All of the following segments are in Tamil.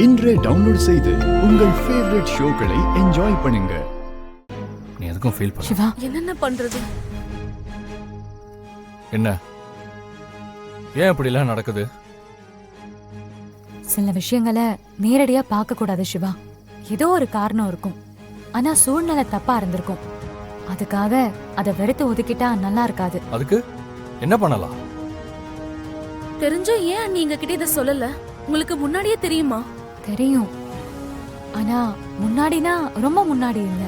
இன்றே டவுன்லோட் செய்து உங்கள் ஃபேவரட் ஷோக்களை என்ஜாய் பண்ணுங்க. நீ எதுக்கும் ஃபீல் பண்ண. சிவா, என்ன பண்றது? என்ன ஏன் இப்படி எல்லாம் நடக்குது? சில விஷயங்களை நேரடியா பார்க்க கூடாது சிவா. ஏதோ ஒரு காரணம் இருக்கும், ஆனா சூழ்நிலை தப்பா இருந்திருக்கும். அதுக்காக அதை வெறுத்து ஒதுக்கிட்டா நல்லா இருக்காது. அதுக்கு என்ன பண்ணலாம்? தெரிஞ்சா ஏன் நீங்க கிட்ட இத சொல்லல? உங்களுக்கு முன்னாடியே தெரியுமா? தெரியும், ஆனா முன்னாடினா ரொம்ப முன்னாடி இல்ல.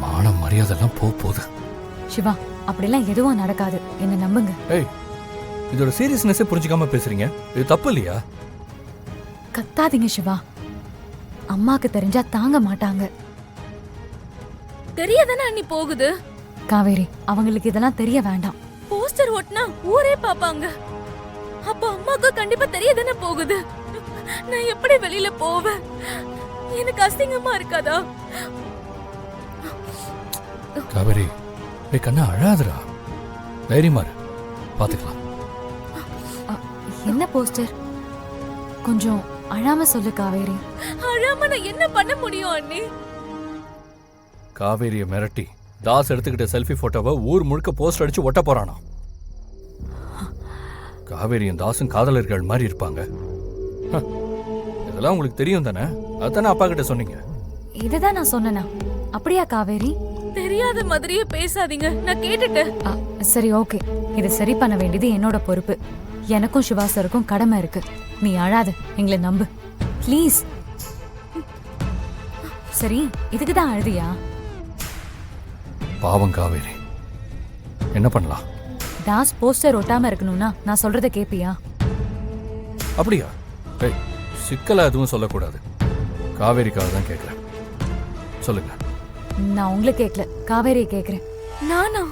மான மரியாதைலாம் போகுது. சிவா, அப்படிலாம் எதுவும் நடக்காது, என்ன நம்புங்க. ஏய், இதோட சீரியஸ்னஸே புரிஞ்சுக்காம பேசுறீங்க. இது தப்பு இல்லையா? கத்தாதீங்க சிவா, அம்மாக்கு தெரிஞ்சா தாங்க மாட்டாங்க. தெரியாதானே அண்ணி போகுது. காவேரி, அவங்களுக்கு இதெல்லாம் தெரிய வேண்டாம். போஸ்டர் ஒட்டினா ஊரே பாப்பாங்க. அப்ப அம்மாக்கு கண்டிப்பா தெரியதானே போகுது. நான் எப்படி வெளியில போவேன்? எனக்கு அசிங்கமா இருக்காதா? காவேரி, கண்ணா அழாதரா, தைரியமா இரு, பாத்துக்கலாம். என்ன போஸ்டர்? கொஞ்சம் அழாம சொல்லு காவேரி. அழாம நான் என்ன பண்ண முடியும் அண்ணி? காவேரிய மிரட்டி தாஸ் எடுத்துக்கிட்ட செல்ஃபி போட்டோவை ஊர் முழுக்க போஸ்டர் அடிச்சு ஒட்ட போறானா? காவேரியும் தாசும் காதலர்கள் மாதிரி இருப்பாங்க. இதெல்லாம் உங்களுக்கு தெரியும் தானே? அதானே அப்பா கிட்ட சொன்னீங்க. இதுதான் நான் சொன்னேனா? அப்படியா காவேரி? தெரியாத மாதிரியே பேசாதீங்க, நான் கேட்டுட்டேன். சரி, ஓகே. இதை சரி பண்ண வேண்டியது என்னோட பொறுப்பு. எனக்கும் சிவாசருக்கும் கடமை இருக்கு. நீ அழாத, எங்களை நம்பு ப்ளீஸ். சரி, இதுக்கு தான் அழுதியா? பாவம் காவேரி, என்ன பண்ணலாம்? தாஸ் போஸ்டர் ஒட்டாம இருக்கணும்னா நான் சொல்றத கேப்பியா? அப்படியா? ஏய், சிக்கலா எதுவும் சொல்லக்கூடாது. காவேரிக்காக தான் கேட்கிறேன், சொல்லுங்க. நான் உங்களை கேட்கல, காவேரியை கேட்கிறேன். நானா?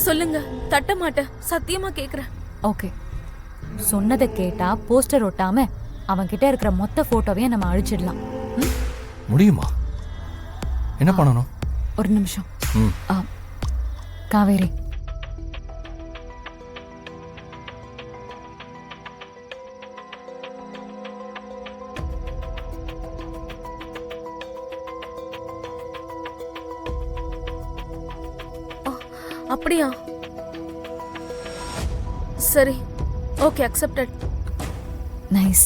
சொல்லுங்க, தட்ட மாட்டேன், சத்தியமா கேக்குறேன். ஓகே, சொன்னதை கேட்டா போஸ்டர் ஒட்டாம அவன் கிட்ட இருக்கிற மொத்த போட்டோவையும் நம்ம அழிச்சிடலாம். முடியுமா? என்ன பண்ணணும்? ஒரு நிமிஷம். காவேரி, அப்படியா? சரி, ஓகே, அக்செப்டட். நைஸ்.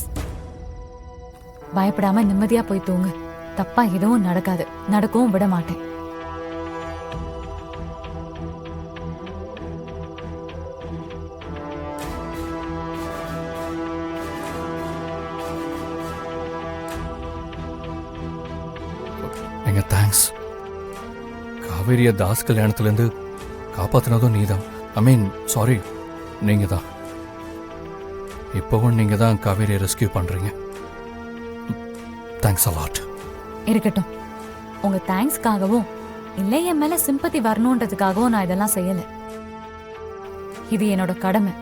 பயப்படாம நிம்மதியா போய் தூங்கு. தப்பா எதுவும் நடக்காது, நடக்கவும் விட மாட்டேன். எங்க தேங்க்ஸ். காவேரிய தாஸ் கல்யாணத்துல இருந்து காப்பாத்தினதும் நீதான். ஐ மீன் சாரி, நீங்க தான். இப்பவும் நீங்க தான் காவேரியை ரெஸ்கியூ பண்றீங்க. Thanks a lot. இருக்கட்டும், உங்க தேங்க்ஸ்க்காகவும் இல்லை என் மேல சிம்பத்தி வரணுன்றதுக்காகவும் நான் இதெல்லாம் செய்யல. இது என்னோட கடமை.